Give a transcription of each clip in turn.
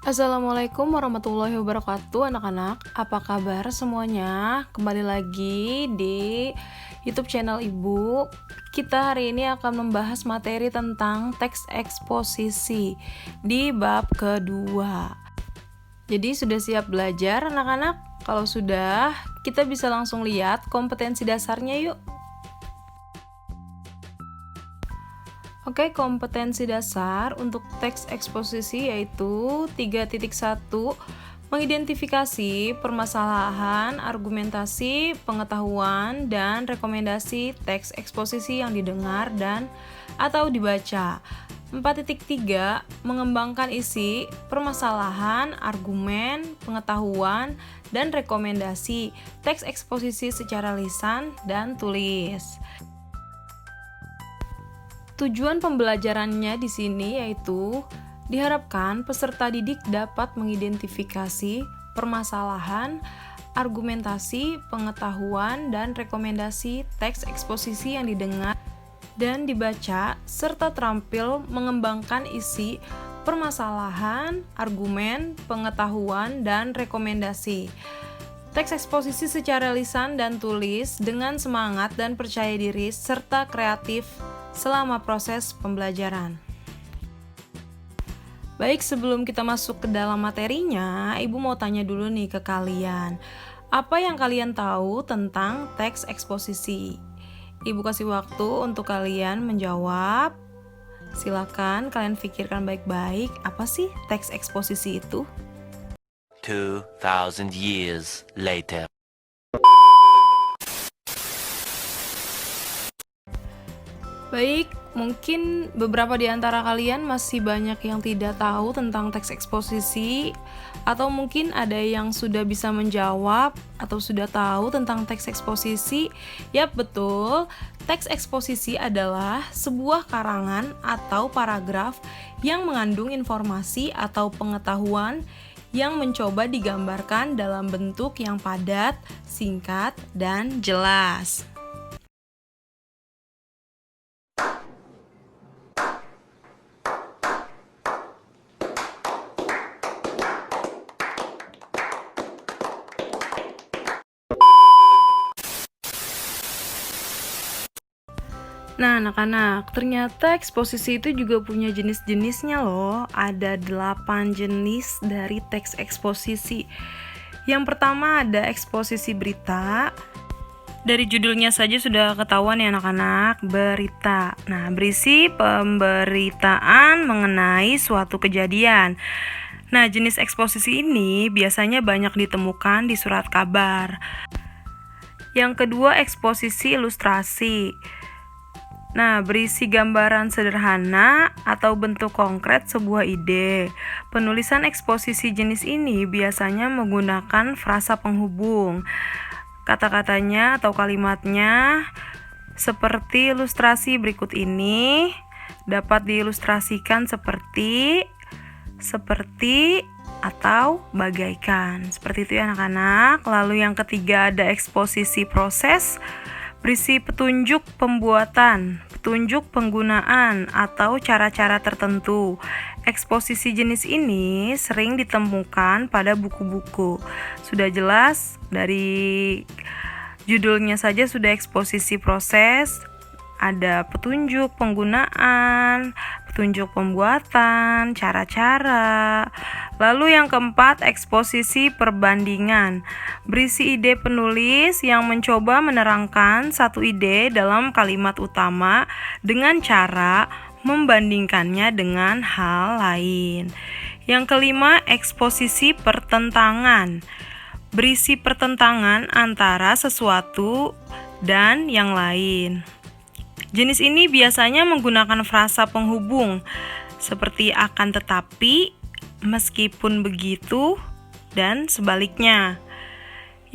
Assalamualaikum warahmatullahi wabarakatuh anak-anak. Apa kabar semuanya? Kembali lagi di YouTube channel Ibu. Kita hari ini akan membahas materi tentang teks eksposisi di bab kedua. Jadi sudah siap belajar anak-anak? Kalau sudah, kita bisa langsung lihat kompetensi dasarnya yuk. Oke, kompetensi dasar untuk teks eksposisi yaitu 3.1 mengidentifikasi permasalahan, argumentasi, pengetahuan, dan rekomendasi teks eksposisi yang didengar dan atau dibaca. 4.3 mengembangkan isi, permasalahan, argumen, pengetahuan, dan rekomendasi teks eksposisi secara lisan dan tulis. Tujuan pembelajarannya di sini yaitu diharapkan peserta didik dapat mengidentifikasi permasalahan, argumentasi, pengetahuan, dan rekomendasi teks eksposisi yang didengar dan dibaca, serta terampil mengembangkan isi, permasalahan, argumen, pengetahuan, dan rekomendasi teks eksposisi secara lisan dan tulis dengan semangat dan percaya diri serta kreatif selama proses pembelajaran. Baik, sebelum kita masuk ke dalam materinya, Ibu mau tanya dulu nih ke kalian. Apa yang kalian tahu tentang teks eksposisi? Ibu kasih waktu untuk kalian menjawab. Silakan kalian pikirkan baik-baik, apa sih teks eksposisi itu? 2,000 years later. Baik, mungkin beberapa di antara kalian masih banyak yang tidak tahu tentang teks eksposisi, atau mungkin ada yang sudah bisa menjawab atau sudah tahu tentang teks eksposisi. Yap, betul. Teks eksposisi adalah sebuah karangan atau paragraf yang mengandung informasi atau pengetahuan yang mencoba digambarkan dalam bentuk yang padat, singkat, dan jelas. Nah, anak-anak, ternyata eksposisi itu juga punya jenis-jenisnya loh. Ada 8 jenis dari teks eksposisi. Yang pertama ada eksposisi berita. Dari judulnya saja sudah ketahuan ya anak-anak, berita. Nah, berisi pemberitaan mengenai suatu kejadian. Nah, jenis eksposisi ini biasanya banyak ditemukan di surat kabar. Yang kedua, eksposisi ilustrasi. Nah, berisi gambaran sederhana atau bentuk konkret sebuah ide. Penulisan eksposisi jenis ini biasanya menggunakan frasa penghubung. Kata-katanya atau kalimatnya seperti ilustrasi berikut ini dapat diilustrasikan seperti, atau bagaikan. Seperti itu ya anak-anak. Lalu yang ketiga ada eksposisi proses. Berisi petunjuk pembuatan, petunjuk penggunaan, atau cara-cara tertentu. Eksposisi jenis ini sering ditemukan pada buku-buku. Sudah jelas, dari judulnya saja sudah eksposisi proses, ada petunjuk penggunaan, petunjuk pembuatan, cara-cara. Lalu yang keempat, eksposisi perbandingan. Berisi ide penulis yang mencoba menerangkan satu ide dalam kalimat utama dengan cara membandingkannya dengan hal lain. Yang kelima, eksposisi pertentangan. Berisi pertentangan antara sesuatu dan yang lain. Jenis ini biasanya menggunakan frasa penghubung seperti akan tetapi, meskipun begitu, dan sebaliknya.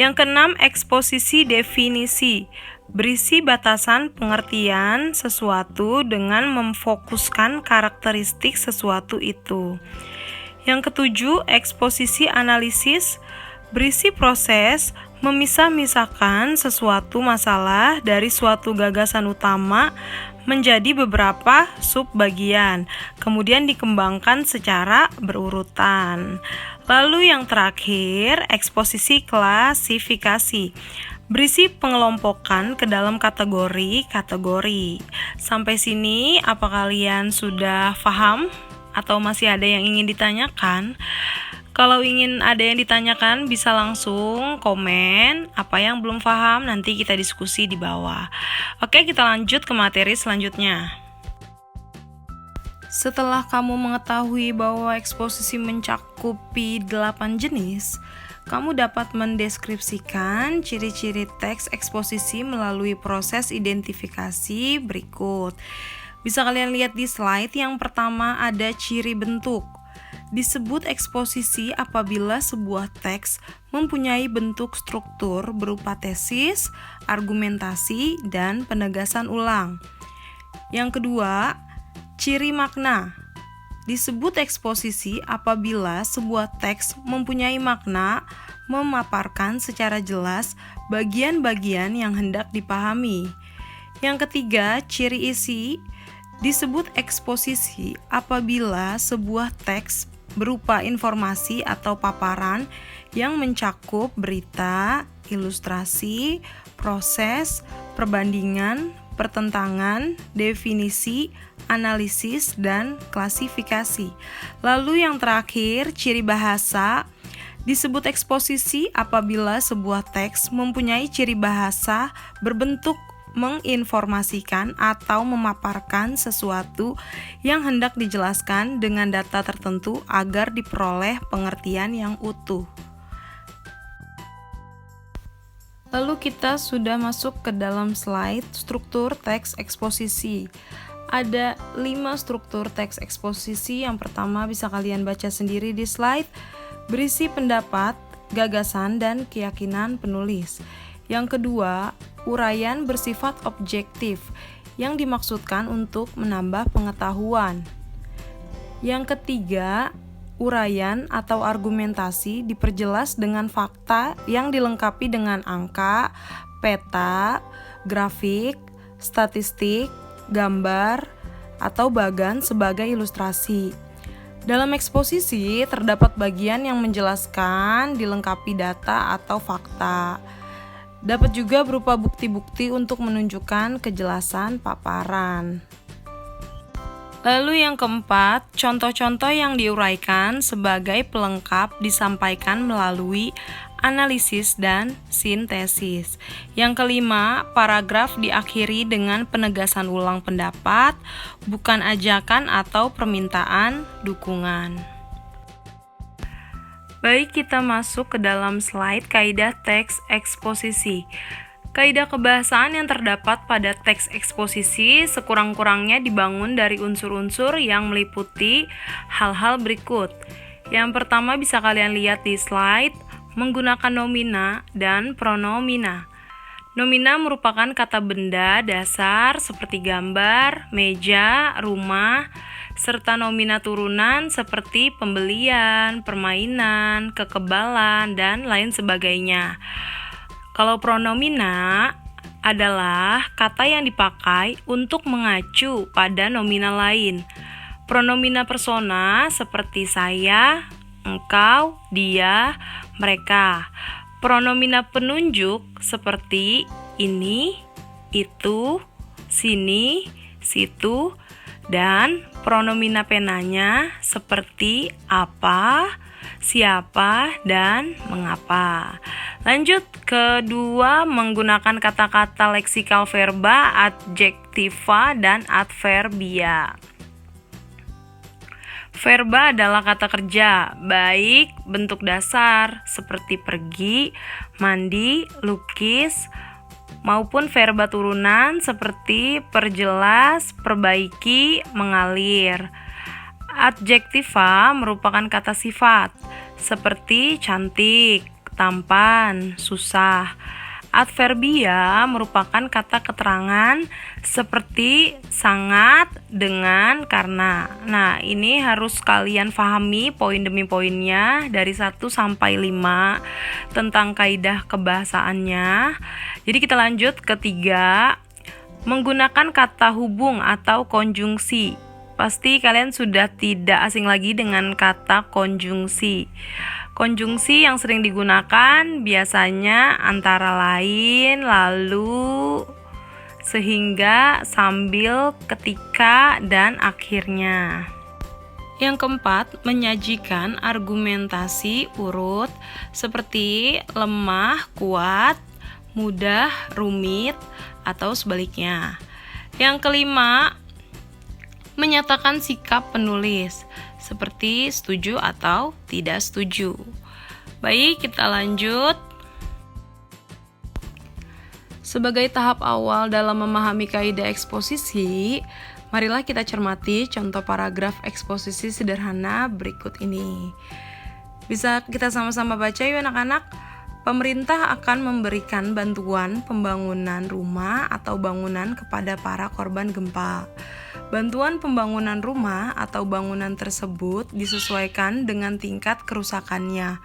Yang keenam, eksposisi definisi. Berisi batasan pengertian sesuatu dengan memfokuskan karakteristik sesuatu itu. Yang ketujuh, eksposisi analisis. Berisi proses memisah-misahkan sesuatu masalah dari suatu gagasan utama menjadi beberapa subbagian, kemudian dikembangkan secara berurutan. Lalu yang terakhir, eksposisi klasifikasi. Berisi pengelompokan ke dalam kategori-kategori. Sampai sini, apa kalian sudah paham? Atau masih ada yang ingin ditanyakan? Kalau ingin ada yang ditanyakan, bisa langsung komen. Apa yang belum paham, nanti kita diskusi di bawah. Oke, kita lanjut ke materi selanjutnya. Setelah kamu mengetahui bahwa eksposisi mencakupi 8 jenis, kamu dapat mendeskripsikan ciri-ciri teks eksposisi melalui proses identifikasi berikut. Bisa kalian lihat di slide yang pertama ada ciri bentuk. Disebut eksposisi apabila sebuah teks mempunyai bentuk struktur berupa tesis, argumentasi, dan penegasan ulang. Yang kedua, ciri makna. Disebut eksposisi apabila sebuah teks mempunyai makna, memaparkan secara jelas bagian-bagian yang hendak dipahami. Yang ketiga, ciri isi. Disebut eksposisi apabila sebuah teks berupa informasi atau paparan yang mencakup berita, ilustrasi, proses, perbandingan, pertentangan, definisi, analisis, dan klasifikasi. Lalu yang terakhir, ciri bahasa. Disebut eksposisi apabila sebuah teks mempunyai ciri bahasa berbentuk menginformasikan atau memaparkan sesuatu yang hendak dijelaskan dengan data tertentu agar diperoleh pengertian yang utuh. Lalu kita sudah masuk ke dalam slide struktur teks eksposisi. Ada 5 struktur teks eksposisi. Yang pertama bisa kalian baca sendiri di slide, berisi pendapat, gagasan, dan keyakinan penulis. Yang kedua, uraian bersifat objektif yang dimaksudkan untuk menambah pengetahuan. Yang ketiga, uraian atau argumentasi diperjelas dengan fakta yang dilengkapi dengan angka, peta, grafik, statistik, gambar, atau bagan sebagai ilustrasi. Dalam eksposisi terdapat bagian yang menjelaskan dilengkapi data atau fakta. Dapat juga berupa bukti-bukti untuk menunjukkan kejelasan paparan. Lalu yang keempat, contoh-contoh yang diuraikan sebagai pelengkap disampaikan melalui analisis dan sintesis. Yang kelima, paragraf diakhiri dengan penegasan ulang pendapat, bukan ajakan atau permintaan dukungan. Baik, kita masuk ke dalam slide kaidah teks eksposisi. Kaidah kebahasaan yang terdapat pada teks eksposisi sekurang-kurangnya dibangun dari unsur-unsur yang meliputi hal-hal berikut. Yang pertama bisa kalian lihat di slide, menggunakan nomina dan pronomina. Nomina merupakan kata benda dasar seperti gambar, meja, rumah, serta nomina turunan seperti pembelian, permainan, kekebalan, dan lain sebagainya. Kalau pronomina adalah kata yang dipakai untuk mengacu pada nomina lain. Pronomina persona seperti saya, engkau, dia, mereka. Pronomina penunjuk seperti ini, itu, sini, situ, dan pronomina penanya seperti apa, siapa, dan mengapa. Lanjut, kedua, menggunakan kata-kata leksikal verba, adjektiva, dan adverbia. Verba adalah kata kerja, baik bentuk dasar seperti pergi, mandi, lukis, maupun verba turunan seperti perjelas, perbaiki, mengalir. Adjektiva merupakan kata sifat seperti cantik, tampan, susah. Adverbia merupakan kata keterangan seperti sangat, dengan, karena. Nah, ini harus kalian pahami poin demi poinnya dari 1 sampai 5 tentang kaidah kebahasaannya. Jadi kita lanjut ke 3, Menggunakan kata hubung atau konjungsi. Pasti kalian sudah tidak asing lagi dengan kata konjungsi. Konjungsi yang sering digunakan biasanya antara lain, lalu, sehingga, sambil, ketika, dan akhirnya. Yang keempat, menyajikan argumentasi urut seperti lemah, kuat, mudah, rumit, atau sebaliknya. Yang kelima, menyatakan sikap penulis seperti setuju atau tidak setuju. Baik, kita lanjut. Sebagai tahap awal dalam memahami kaidah eksposisi, marilah kita cermati contoh paragraf eksposisi sederhana berikut ini. Bisa kita sama-sama baca yuk anak-anak. Pemerintah akan memberikan bantuan pembangunan rumah atau bangunan kepada para korban gempa. Bantuan pembangunan rumah atau bangunan tersebut disesuaikan dengan tingkat kerusakannya.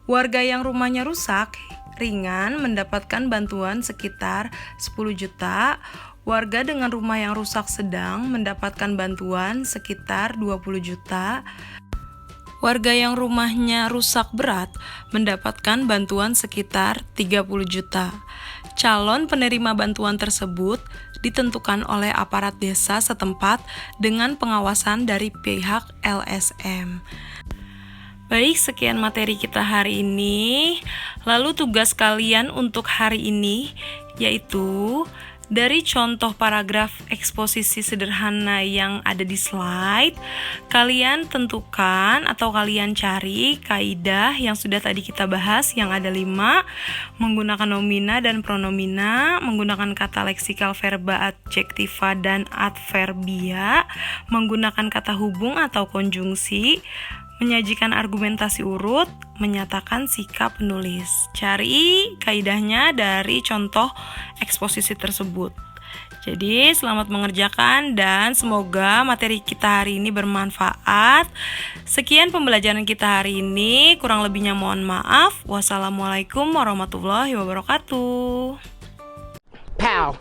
Warga yang rumahnya rusak ringan mendapatkan bantuan sekitar 10 juta. Warga dengan rumah yang rusak sedang mendapatkan bantuan sekitar 20 juta. Warga yang rumahnya rusak berat mendapatkan bantuan sekitar 30 juta. Calon penerima bantuan tersebut ditentukan oleh aparat desa setempat dengan pengawasan dari pihak LSM. Baik, sekian materi kita hari ini. Lalu tugas kalian untuk hari ini yaitu dari contoh paragraf eksposisi sederhana yang ada di slide, kalian tentukan atau kalian cari kaidah yang sudah tadi kita bahas yang ada 5, menggunakan nomina dan pronomina, menggunakan kata leksikal verba adjektiva dan adverbia, menggunakan kata hubung atau konjungsi, menyajikan argumentasi urut, menyatakan sikap penulis. Cari kaidahnya dari contoh eksposisi tersebut. Jadi, selamat mengerjakan dan semoga materi kita hari ini bermanfaat. Sekian pembelajaran kita hari ini, kurang lebihnya mohon maaf. Wassalamualaikum warahmatullahi wabarakatuh. Pow!